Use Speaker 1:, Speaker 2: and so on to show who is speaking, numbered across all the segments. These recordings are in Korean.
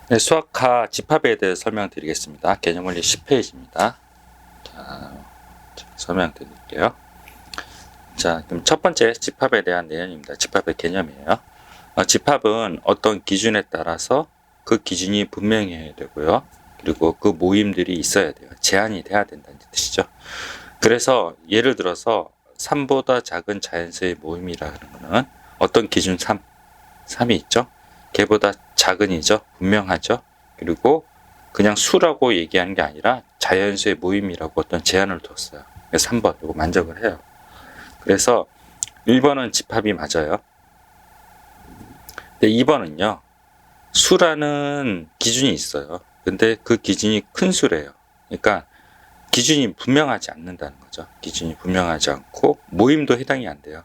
Speaker 1: 네, 수학화 집합에 대해 설명드리겠습니다. 개념원리 10페이지입니다. 자, 설명드릴게요. 자, 그럼 첫 번째 집합에 대한 내용입니다. 집합의 개념이에요. 집합은 어떤 기준에 따라서 그 기준이 분명해야 되고요. 그리고 그 모임들이 있어야 돼요. 제한이 돼야 된다는 뜻이죠. 그래서 예를 들어서 3보다 작은 자연수의 모임이라는 거는 어떤 기준 3이 있죠. 걔보다 작은이죠. 분명하죠. 그리고 그냥 수라고 얘기하는 게 아니라 자연수의 모임이라고 어떤 제한을 뒀어요. 그래서 3번 이거 만족을 해요. 그래서 1번은 집합이 맞아요. 근데 2번은요. 수라는 기준이 있어요. 근데 그 기준이 큰 수래요. 그러니까 기준이 분명하지 않는다는 거죠. 기준이 분명하지 않고 모임도 해당이 안 돼요.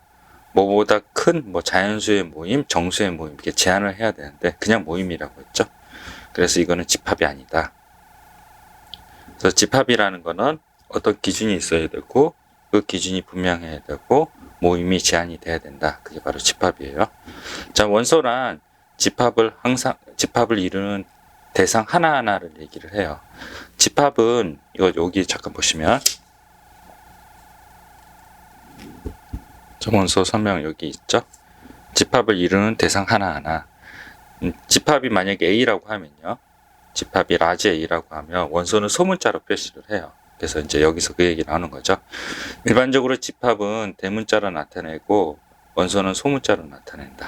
Speaker 1: 뭐보다 큰 자연수의 모임, 정수의 모임 이렇게 제한을 해야 되는데 그냥 모임이라고 했죠. 그래서 이거는 집합이 아니다. 그래서 집합이라는 거는 어떤 기준이 있어야 되고 그 기준이 분명해야 되고 모임이 제한이 돼야 된다. 그게 바로 집합이에요. 자, 원소란 집합을 이루는 대상 하나하나를 얘기를 해요. 집합은 이거 여기 잠깐 보시면 정원소 설명 여기 있죠. 집합을 이루는 대상 하나하나. 집합이 만약에 A라고 하면요. 집합이 라지 A라고 하면 원소는 소문자로 표시를 해요. 그래서 이제 여기서 그 얘기 나오는 거죠. 일반적으로 집합은 대문자로 나타내고 원소는 소문자로 나타낸다.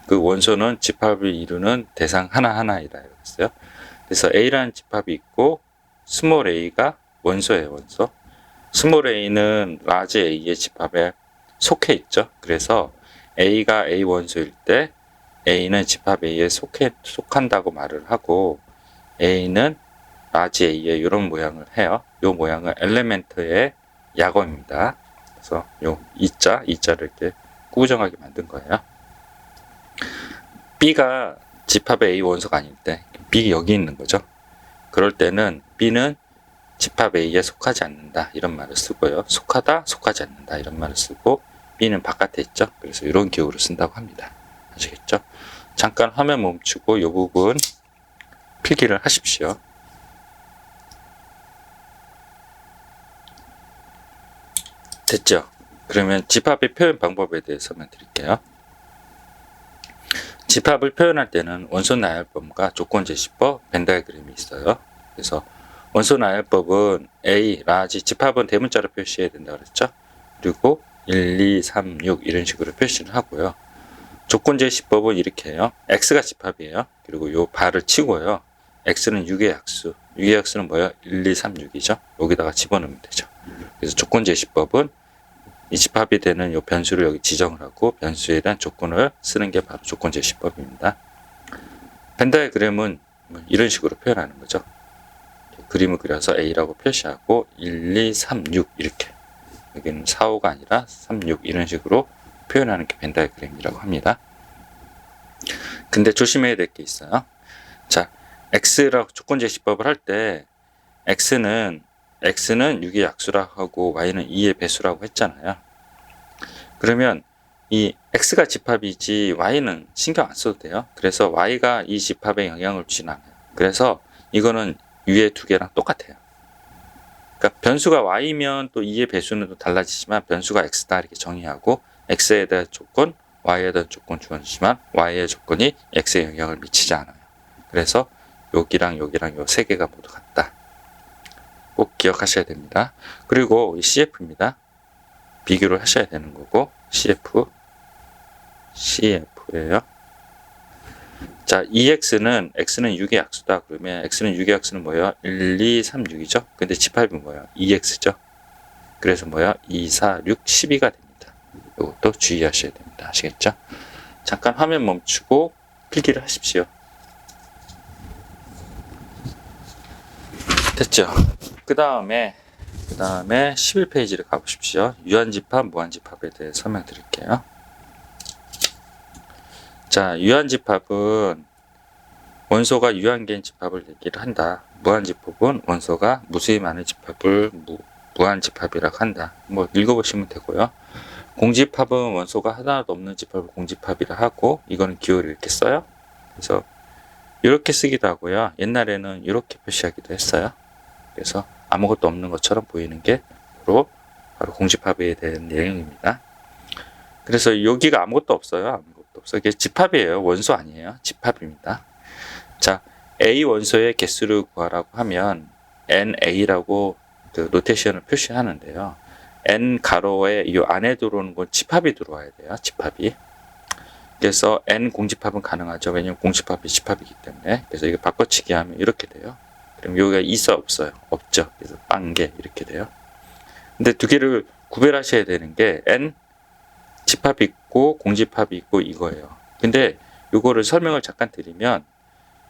Speaker 1: 그 원소는 집합을 이루는 대상 하나하나이다. 이렇게 했어요. 그래서 A라는 집합이 있고 스몰 a가 원소예요. 원소. 스몰 a는 라지 A의 집합에 속해 있죠. 그래서 A가 A 원소일 때 A는 집합 A에 속한다고 말을 하고 A는 라지 A의 이런 모양을 해요. 이 모양은 엘레멘트의 약어입니다. 그래서 요 이자를 이렇게 꾸정하게 만든 거예요. B가 집합의 A 원소가 아닐 때 B 여기 있는 거죠. 그럴 때는 B는 집합 A에 속하지 않는다 이런 말을 쓰고요. 속하다, 속하지 않는다 이런 말을 쓰고 B는 바깥에 있죠. 그래서 이런 기호를 쓴다고 합니다. 아시겠죠? 잠깐 화면 멈추고 이 부분 필기를 하십시오. 됐죠? 그러면 집합의 표현 방법에 대해서 설명드릴게요. 집합을 표현할 때는 원소 나열법과 조건제시법, 벤다이그램이 있어요. 그래서 원소 나열법은 A, 라지, 집합은 대문자로 표시해야 된다고 그랬죠? 그리고 1, 2, 3, 6 이런 식으로 표시를 하고요. 조건제시법은 이렇게 해요. X가 집합이에요. 그리고 요 바를 치고요. X는 6의 약수. 6의 약수는 뭐예요? 1, 2, 3, 6이죠. 여기다가 집어넣으면 되죠. 그래서 조건제시법은 이 집합이 되는 요 변수를 여기 지정을 하고 변수에 대한 조건을 쓰는 게 바로 조건제시법입니다. 벤다이그램은 이런 식으로 표현하는 거죠. 그림을 그려서 A라고 표시하고 1, 2, 3, 6 이렇게 여기는 4, 5가 아니라 3, 6 이런 식으로 표현하는 게 벤다이그램이라고 합니다. 근데 조심해야 될 게 있어요. 자, X라고 조건제시법을 할 때 X는 6의 약수라고 하고 Y는 2의 배수라고 했잖아요. 그러면 이 X가 집합이지 Y는 신경 안 써도 돼요. 그래서 Y가 이 집합에 영향을 주진 않아요. 그래서 이거는 위에 두 개랑 똑같아요. 그러니까 변수가 Y면 또 2의 배수는 또 달라지지만 변수가 X다 이렇게 정의하고 X에 대한 조건, Y에 대한 조건 주어지지만 Y의 조건이 X에 영향을 미치지 않아요. 그래서 여기랑 여기랑 요 세 개가 모두 같다. 꼭 기억하셔야 됩니다. 그리고 CF입니다. 비교를 하셔야 되는 거고 CF예요. 자, X는 6의 약수다. 그러면 X는 6의 약수는 뭐예요? 1, 2, 3, 6이죠. 근데 집합이 뭐예요? 2X죠. 그래서 뭐예요? 2, 4, 6, 12가 됩니다. 이것도 주의하셔야 됩니다. 아시겠죠? 잠깐 화면 멈추고 필기를 하십시오. 됐죠? 그 다음에 11페이지를 가보십시오. 유한집합, 무한집합에 대해 설명드릴게요. 자, 유한집합은 원소가 유한개인 집합을 얘기를 한다. 무한집합은 원소가 무수히 많은 집합을 무한집합이라고 한다. 읽어보시면 되고요. 공집합은 원소가 하나도 없는 집합을 공집합이라 하고 이거는 기호를 이렇게 써요. 그래서 이렇게 쓰기도 하고요. 옛날에는 이렇게 표시하기도 했어요. 그래서 아무것도 없는 것처럼 보이는 게 바로 공집합에 대한 내용입니다. 그래서 여기가 아무것도 없어요. 아무것도 없어요. 이게 집합이에요. 원소 아니에요. 집합입니다. 자, A 원소의 개수를 구하라고 하면 NA라고 그 노테이션을 표시하는데요. N 가로에 이 안에 들어오는 건 집합이 들어와야 돼요. 집합이. 그래서 N 공집합은 가능하죠. 왜냐면 공집합이 집합이기 때문에. 그래서 이거 바꿔치기 하면 이렇게 돼요. 그럼 여기가 있어 없어요? 없죠. 그래서 빵개 이렇게 돼요. 근데 두 개를 구별하셔야 되는 게 N 집합이 있고 공집합이 있고 이거예요. 근데 이거를 설명을 잠깐 드리면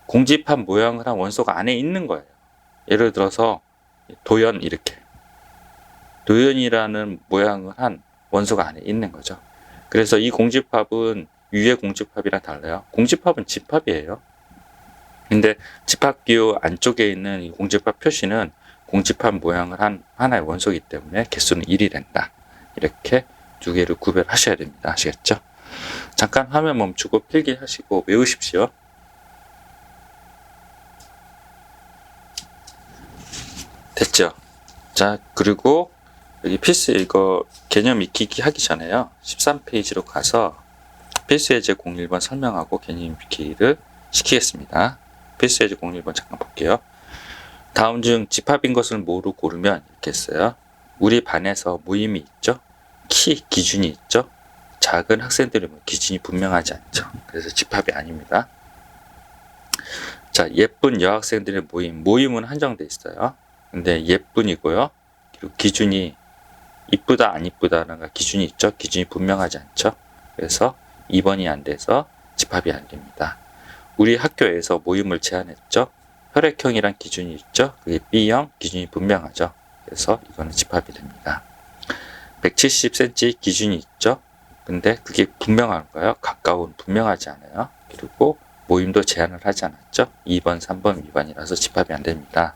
Speaker 1: 공집합 모양을 한 원소가 안에 있는 거예요. 예를 들어서 도연 이렇게. 도연이라는 모양을 한 원소가 안에 있는 거죠. 그래서 이 공집합은 위의 공집합이랑 달라요. 공집합은 집합이에요. 근데 집합기호 안쪽에 있는 이 공집합 표시는 공집합 모양을 한 하나의 원소이기 때문에 개수는 1이 된다. 이렇게 두 개를 구별하셔야 됩니다. 아시겠죠? 잠깐 화면 멈추고 필기하시고 외우십시오. 됐죠? 자, 그리고 여기 필수 이거 개념 익히기 하기 전에요. 13페이지로 가서 필수 예제 01번 설명하고 개념 익히기를 시키겠습니다. 필수 예제 01번 잠깐 볼게요. 다음 중 집합인 것을 뭐로 고르면 이렇게 했어요. 우리 반에서 모임이 있죠? 기준이 있죠? 작은 학생들이 기준이 분명하지 않죠. 그래서 집합이 아닙니다. 자, 예쁜 여학생들의 모임은 한정돼 있어요. 근데 예쁜이고요. 그리고 기준이 이쁘다 안 이쁘다라는 기준이 있죠. 기준이 분명하지 않죠. 그래서 2번이 안 돼서 집합이 안 됩니다. 우리 학교에서 모임을 제한했죠. 혈액형이란 기준이 있죠. 그게 B형 기준이 분명하죠. 그래서 이거는 집합이 됩니다. 170cm 기준이 있죠. 근데 그게 분명한가요? 가까운 분명하지 않아요. 그리고 모임도 제한을 하지 않았죠. 2번, 3번 위반이라서 집합이 안 됩니다.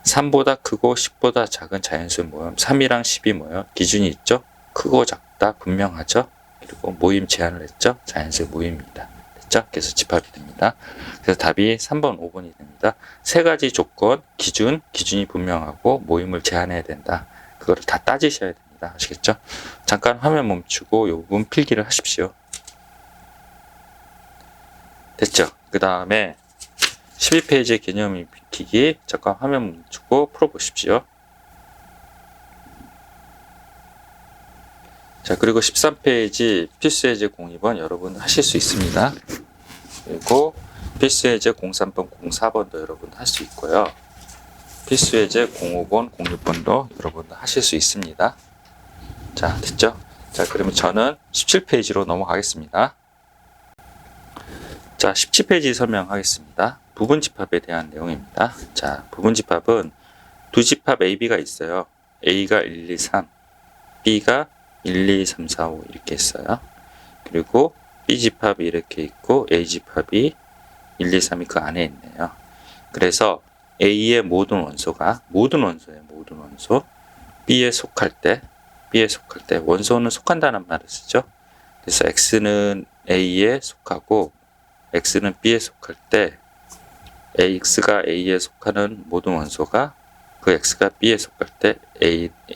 Speaker 1: 3보다 크고 10보다 작은 자연수 모임 3이랑 10이 뭐예요? 기준이 있죠? 크고 작다 분명하죠? 그리고 모임 제한을 했죠? 자연수 모임입니다. 됐죠? 그래서 집합이 됩니다. 그래서 답이 3번, 5번이 됩니다. 세 가지 조건, 기준이 분명하고 모임을 제한해야 된다. 그거를 다 따지셔야 됩니다. 아시겠죠? 잠깐 화면 멈추고 요 부분 필기를 하십시오. 됐죠? 그 다음에 12페이지의 개념 익히기 잠깐 화면 멈추고 풀어보십시오. 자, 그리고 13페이지 필수예제 02번 여러분 하실 수 있습니다. 그리고 필수예제 03번, 04번도 여러분 할 수 있고요. 필수예제 05번, 06번도 여러분 하실 수 있습니다. 자, 됐죠? 자, 그러면 저는 17페이지로 넘어가겠습니다. 자, 17페이지 설명하겠습니다. 부분집합에 대한 내용입니다. 자, 부분집합은 두 집합 AB가 있어요. A가 1, 2, 3, B가 1, 2, 3, 4, 5 이렇게 있어요. 그리고 B집합이 이렇게 있고 A집합이 1, 2, 3이 그 안에 있네요. 그래서 A의 모든 원소예요. 모든 원소. B에 속할 때 원소는 속한다는 말을 쓰죠. 그래서 X는 A에 속하고 X는 B에 속할 때 X가 A에 속하는 모든 원소가 그 X가 B에 속할 때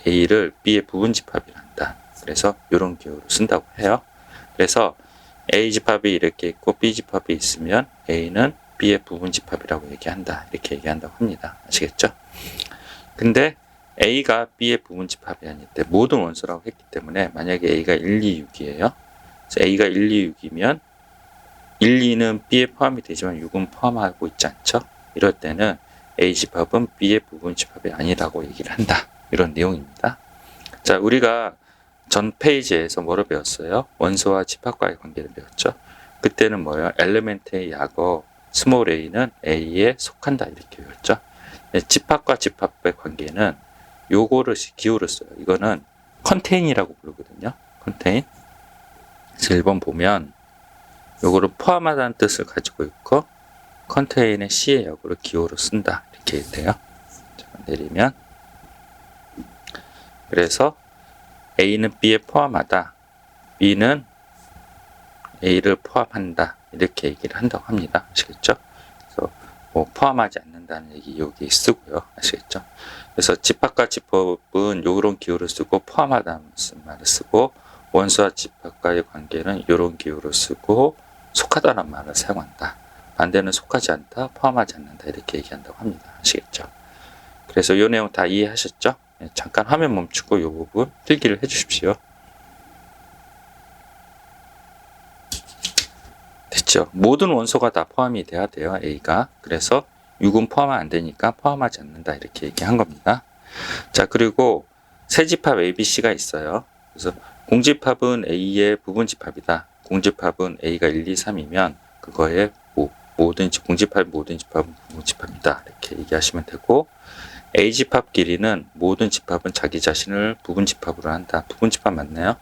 Speaker 1: A를 B의 부분집합이라 한다. 그래서 이런 기호로 쓴다고 해요. 그래서 A집합이 이렇게 있고 B집합이 있으면 A는 B의 부분집합이라고 얘기한다. 이렇게 얘기한다고 합니다. 아시겠죠? 근데 A가 B의 부분집합이 아닐 때 모든 원소라고 했기 때문에 만약에 A가 1, 2, 6이에요. 그래서 A가 1, 2, 6이면 1, 2는 B에 포함이 되지만 6은 포함하고 있지 않죠? 이럴 때는 A집합은 B의 부분집합이 아니라고 얘기를 한다. 이런 내용입니다. 자, 우리가 전 페이지에서 뭐를 배웠어요? 원소와 집합과의 관계를 배웠죠? 그때는 뭐예요? 엘리멘트의 약어 스몰 a는 A에 속한다. 이렇게 배웠죠? 집합과 집합의 관계는 요거를 기호를 써요. 이거는 컨테인이라고 부르거든요. 컨테인. 그래서 1번 보면 요거를 포함하다는 뜻을 가지고 있고 컨테인의 C의 역으로 기호로 쓴다. 이렇게 돼요. 자, 내리면 그래서 A는 B에 포함하다. B는 A를 포함한다. 이렇게 얘기를 한다고 합니다. 아시겠죠? 뭐 포함하지 않는다는 얘기 여기 쓰고요. 아시겠죠? 그래서 집합과 집합은 요런 기호를 쓰고 포함하다는 말을 쓰고 원소와 집합과의 관계는 요런 기호를 쓰고 속하다는 말을 사용한다. 반대는 속하지 않다, 포함하지 않는다 이렇게 얘기한다고 합니다. 아시겠죠? 그래서 요 내용 다 이해하셨죠? 네, 잠깐 화면 멈추고 요 부분 필기를 해 주십시오. 됐죠? 모든 원소가 다 포함이 돼야 돼요. A가. 그래서 6은 포함 안 되니까 포함하지 않는다 이렇게 얘기한 겁니다. 자, 그리고 세 집합 A, B, C가 있어요. 그래서 공집합은 A의 부분집합이다. 공집합은 A가 1, 2, 3이면 그거의 공집합 모든 집합은 부분집합이다. 이렇게 얘기하시면 되고, A 집합끼리는 모든 집합은 자기 자신을 부분집합으로 한다. 부분집합 맞나요?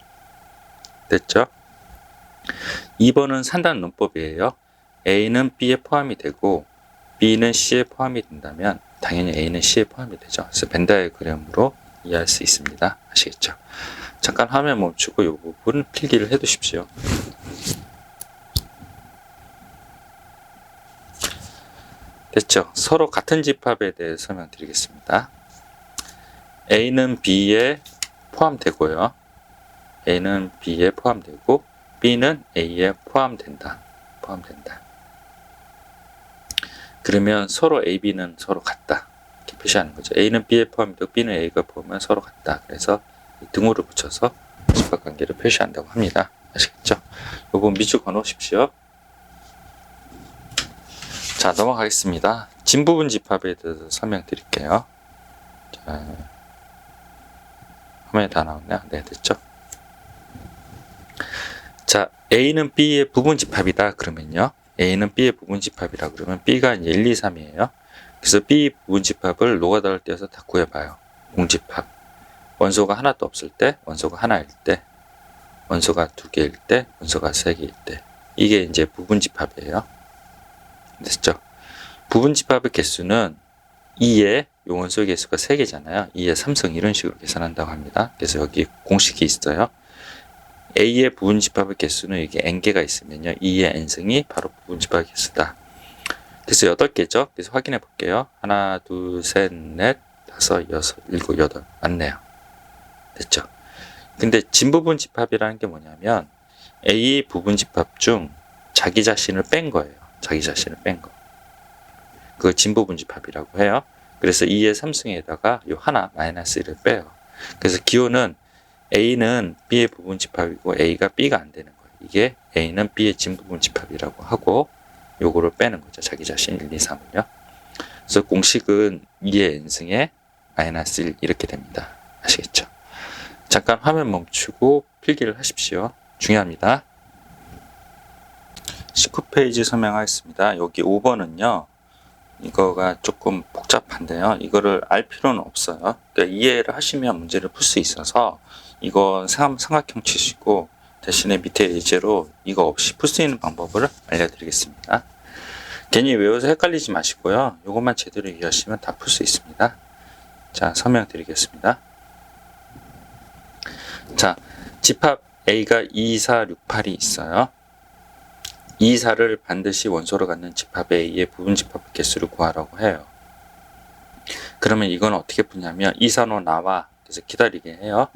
Speaker 1: 됐죠? 2번은 산단 논법이에요. A는 B에 포함이 되고 B는 C에 포함이 된다면 당연히 A는 C에 포함이 되죠. 그래서 벤 다이어그램으로 이해할 수 있습니다. 아시겠죠? 잠깐 화면 멈추고 이 부분 필기를 해 두십시오. 됐죠? 서로 같은 집합에 대해 설명드리겠습니다. A는 B에 포함되고요. A는 B에 포함되고 B는 A에 포함된다. 그러면 서로 A, B는 서로 같다. 이렇게 표시하는 거죠. A는 B에 포함되고 B는 A가 포함하면 서로 같다. 그래서 등호를 붙여서 집합관계를 표시한다고 합니다. 아시겠죠? 이 부분 밑줄 그어놓으십시오. 자, 넘어가겠습니다. 진부분 집합에 대해서 설명드릴게요. 자, 화면에 다 나왔네요. 네, 됐죠? 자, A는 B의 부분집합이다 그러면요. A는 B의 부분집합이라 그러면 B가 이제 1, 2, 3이에요. 그래서 B 부분집합을 노가다를 떼어서 다 구해봐요. 공집합. 원소가 하나도 없을 때, 원소가 하나일 때, 원소가 2개일 때, 원소가 3개일 때. 이게 이제 부분집합이에요. 됐죠? 부분집합의 개수는 2의 요 원소의 개수가 3개잖아요. 2의 3승 이런 식으로 계산한다고 합니다. 그래서 여기 공식이 있어요. A의 부분집합의 개수는 이게 n개가 있으면요. 2의 n승이 바로 부분집합의 개수다. 그래서 8개죠. 그래서 확인해 볼게요. 하나, 둘, 셋, 넷, 다섯, 여섯, 일곱, 여덟. 맞네요. 됐죠? 근데 진부분집합이라는 게 뭐냐면 A 부분집합 중 자기 자신을 뺀 거예요. 자기 자신을 뺀 거. 그걸 진부분집합이라고 해요. 그래서 2의 3승에다가 요 하나, 마이너스 1을 빼요. 그래서 기호는 A는 B의 부분집합이고 A가 B가 안 되는 거예요. 이게 A는 B의 진부분집합이라고 하고 요거를 빼는 거죠. 자기 자신 1, 2, 3을요. 그래서 공식은 2의 n승에 마이너스 1 이렇게 됩니다. 아시겠죠? 잠깐 화면 멈추고 필기를 하십시오. 중요합니다. 19페이지 설명하겠습니다. 여기 5번은요. 이거가 조금 복잡한데요. 이거를 알 필요는 없어요. 그러니까 이해를 하시면 문제를 풀 수 있어서 이거 삼각형 치시고 대신에 밑에 예제로 이거 없이 풀 수 있는 방법을 알려드리겠습니다. 괜히 외워서 헷갈리지 마시고요. 이것만 제대로 이해하시면 다 풀 수 있습니다. 자, 설명드리겠습니다. 자, 집합 A가 2, 4, 6, 8이 있어요. 2, 4를 반드시 원소로 갖는 집합 A의 부분집합 개수를 구하라고 해요. 그러면 이건 어떻게 푸냐면 2, 4로 나와 그래서 기다리게 해요.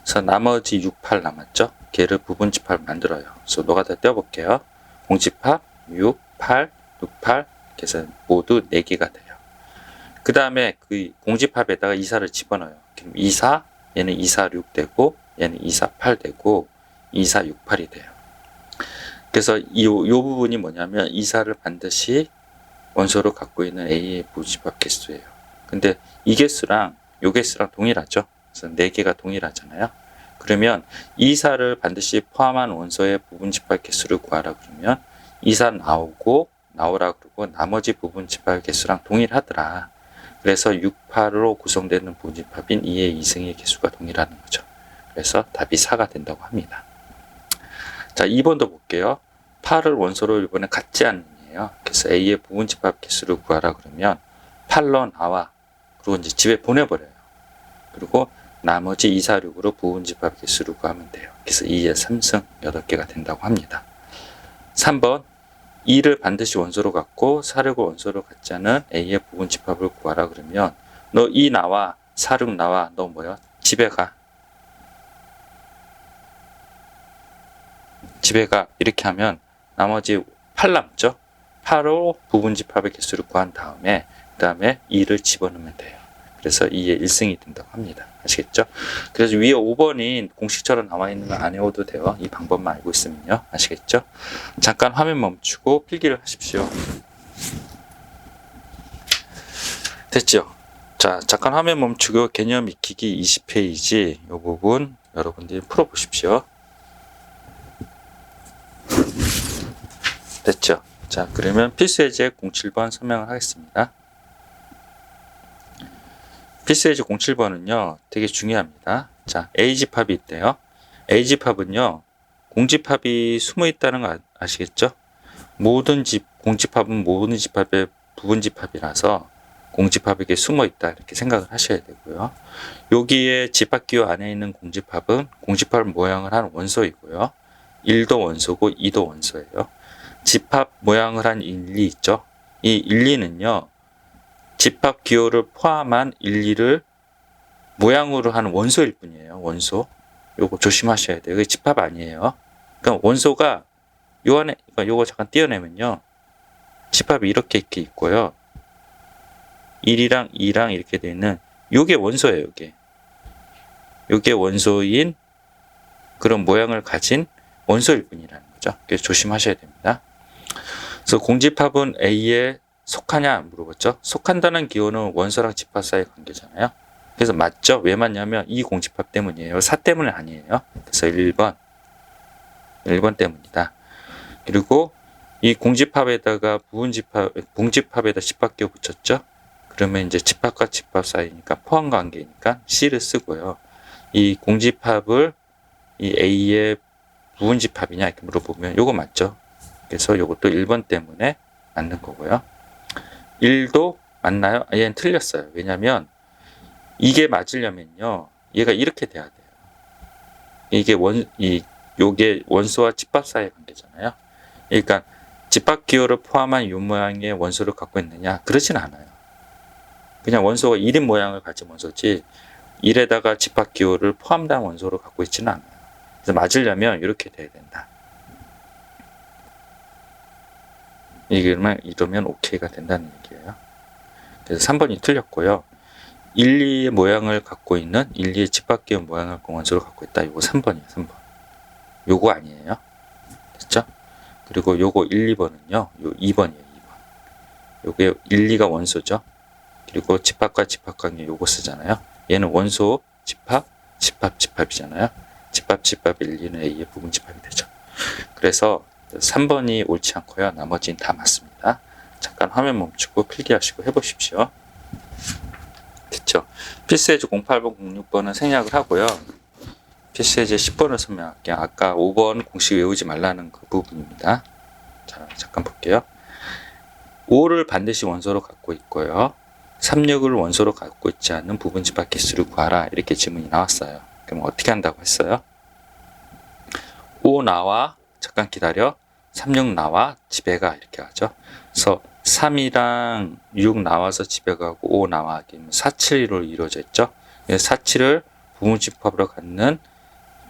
Speaker 1: 그래서 나머지 6, 8 남았죠. 걔를 부분집합을 만들어요. 그래서 노가다 떼어볼게요. 공집합 6, 8, 6, 8 그래서 모두 4개가 돼요. 그 다음에 그 공집합에다가 2, 4를 집어넣어요. 그럼 2, 4 얘는 2, 4, 6 되고 얘는 2, 4, 8 되고 2, 4, 6, 8이 돼요. 그래서 이 부분이 뭐냐면 2, 4를 반드시 원소로 갖고 있는 A의 부집합 개수예요. 근데 이 개수랑 요 개수랑 동일하죠. 그래서 4개가 동일하잖아요. 그러면 2, 4를 반드시 포함한 원소의 부분집합 개수를 구하라 그러면 2, 4 나오라 그러고 나머지 부분집합 개수랑 동일하더라. 그래서 6, 8로 구성되는 부분집합인 2의 2승의 개수가 동일하는 거죠. 그래서 답이 4가 된다고 합니다. 자, 2번도 볼게요. 8을 원소로 이번에 갖지 않느냐요. 그래서 A의 부분집합 개수를 구하라 그러면 8로 나와. 그리고 이제 집에 보내버려요. 그리고 나머지 2, 4, 6으로 부분집합 개수를 구하면 돼요. 그래서 2의 3승 8개가 된다고 합니다. 3번 2를 반드시 원소로 갖고 4, 6을 원소로 갖지 않은 A의 부분 집합을 구하라 그러면 너 2 나와 4, 6 나와 너 뭐야? 집에 가. 집에 가. 이렇게 하면 나머지 8 남죠? 8로 부분 집합의 개수를 구한 다음에 그 다음에 2를 집어넣으면 돼요. 그래서 2의 1승이 된다고 합니다. 아시겠죠? 그래서 위에 5번인 공식처럼 나와 있는 거 안 외워도 돼요. 이 방법만 알고 있으면요. 아시겠죠? 잠깐 화면 멈추고 필기를 하십시오. 됐죠? 자, 잠깐 화면 멈추고 개념 익히기 20페이지 이 부분 여러분들이 풀어보십시오. 됐죠? 자, 그러면 필수예제 07번 설명을 하겠습니다. 필수예제 07번은요, 되게 중요합니다. 자, A집합이 있대요. A집합은요, 공집합이 숨어 있다는 거 아시겠죠? 공집합은 모든 집합의 부분집합이라서 공집합에게 숨어 있다 이렇게 생각을 하셔야 되고요. 여기에 집합기호 안에 있는 공집합은 공집합 모양을 한 원소이고요. 1도 원소고 2도 원소예요. 집합 모양을 한 1, 2 있죠? 이 1, 2는요. 집합 기호를 포함한 1, 2를 모양으로 하는 원소일 뿐이에요. 원소. 요거 조심하셔야 돼요. 이게 집합 아니에요. 그러니까 원소가 요 안에, 그러니까 요거 잠깐 띄어내면요. 집합이 이렇게 있고요. 1이랑 2랑 이렇게 되어 있는 요게 원소예요. 요게 원소인 그런 모양을 가진 원소일 뿐이라는 거죠. 그래서 조심하셔야 됩니다. 그래서 공집합은 A에 속하냐 물어봤죠. 속한다는 기호는 원소랑 집합 사이의 관계잖아요. 그래서 맞죠? 왜 맞냐면 이 공집합 때문이에요. 4 때문은 아니에요. 그래서 1번 때문이다. 그리고 이 공집합에다가 봉집합에다 집합기호 붙였죠. 그러면 이제 집합과 집합 사이니까 포함 관계니까 C를 쓰고요. 이 공집합을 이 A의 부분집합이냐 이렇게 물어보면 요거 맞죠? 그래서 요것도 1번 때문에 맞는 거고요. 1도 맞나요? 얘는 틀렸어요. 왜냐면 이게 맞으려면요. 얘가 이렇게 돼야 돼요. 요게 원소와 집합 사이의 관계잖아요. 그러니까 집합 기호를 포함한 이 모양의 원소를 갖고 있느냐? 그러진 않아요. 그냥 원소가 1인 모양을 가진 원소지 1에다가 집합 기호를 포함한 원소를 갖고 있지는 않아요. 그래서 맞으려면 이렇게 돼야 된다. 이러면 오케이가 된다는 얘기예요. 그래서 3번이 틀렸고요. 1, 2의 모양을 갖고 있는 1, 2의 집합기호 모양을 갖고 원소를 갖고 있다. 이거 3번이에요. 3번. 요거 아니에요. 됐죠? 그리고 요거 1, 2번은요. 요 2번이에요. 2번. 요게 1, 2가 원소죠. 그리고 집합과 집합 관계 요거 쓰잖아요. 얘는 원소, 집합이잖아요. 집합 1, 2는 A의 부분 집합이 되죠. 그래서 3번이 옳지 않고요. 나머지는 다 맞습니다. 잠깐 화면 멈추고 필기하시고 해보십시오. 됐죠? 필수예제 08번, 06번은 생략을 하고요. 필수예제 10번을 설명할게요. 아까 5번 공식 외우지 말라는 그 부분입니다. 자, 잠깐 볼게요. 5를 반드시 원소로 갖고 있고요. 3, 6을 원소로 갖고 있지 않는 부분 집합 개수를 구하라. 이렇게 질문이 나왔어요. 그럼 어떻게 한다고 했어요? 5 나와, 잠깐 기다려. 3, 6 나와, 집에 가. 이렇게 하죠. 그래서 3이랑 6 나와서 집에 가고 5 나와. 4, 7로 이루어져 있죠. 4, 7을 부분 집합으로 갖는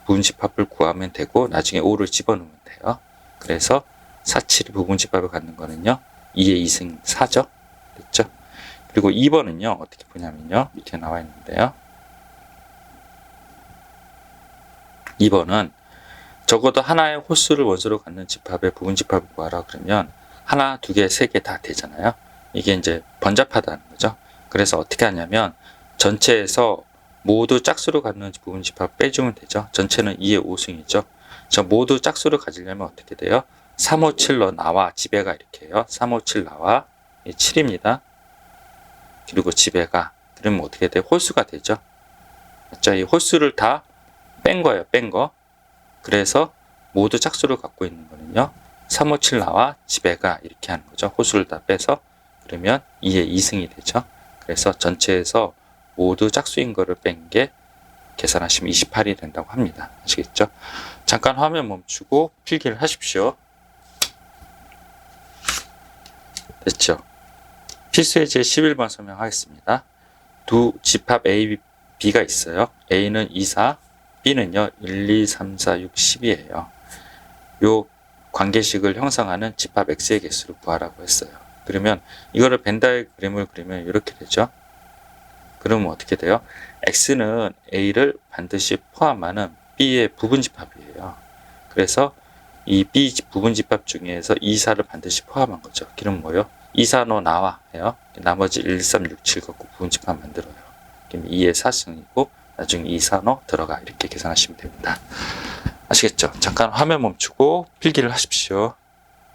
Speaker 1: 부분 집합을 구하면 되고 나중에 5를 집어넣으면 돼요. 그래서 4, 7이 부분 집합을 갖는 거는요. 2의 2승 4죠. 됐죠? 그리고 2번은요. 어떻게 보냐면요. 밑에 나와 있는데요. 2번은 적어도 하나의 홀수를 원소로 갖는 집합의 부분 집합을 구하라 그러면 하나, 두 개, 세 개 다 되잖아요. 이게 이제 번잡하다는 거죠. 그래서 어떻게 하냐면 전체에서 모두 짝수를 갖는 부분 집합 빼주면 되죠. 전체는 2의 5승이죠. 저 모두 짝수를 가지려면 어떻게 돼요? 3, 5, 7로 나와 집에 가 이렇게 해요. 3, 5, 7 나와 7입니다. 그리고 집에 가. 그러면 어떻게 돼요? 홀수가 되죠. 맞죠? 이 홀수를 다 뺀 거예요. 뺀 거. 그래서 모두 짝수를 갖고 있는 거는요. 3, 5, 7 나와 집에 가 이렇게 하는 거죠. 홀수를 다 빼서 그러면 2의 2승이 되죠. 그래서 전체에서 모두 짝수인 거를 뺀 게 계산하시면 28이 된다고 합니다. 아시겠죠? 잠깐 화면 멈추고 필기를 하십시오. 됐죠? 필수의 제 11번 설명하겠습니다. 두 집합 A, B가 있어요. A는 2, 4, B는요 1, 2, 3, 4, 6, 10이에요. 요 관계식을 형성하는 집합 X의 개수를 구하라고 했어요. 그러면 이거를 벤 다이어그램을 그리면 이렇게 되죠. 그러면 어떻게 돼요? X는 A를 반드시 포함하는 B의 부분집합이에요. 그래서 이 B 부분집합 중에서 2, 4를 반드시 포함한 거죠. 그럼 뭐요? 2, 4, 너 나와 해요. 나머지 1, 3, 6, 7 갖고 부분집합 만들어요. 그럼 2의 4승이고 나중에 2, 4, 너 들어가 이렇게 계산하시면 됩니다. 아시겠죠? 잠깐 화면 멈추고 필기를 하십시오.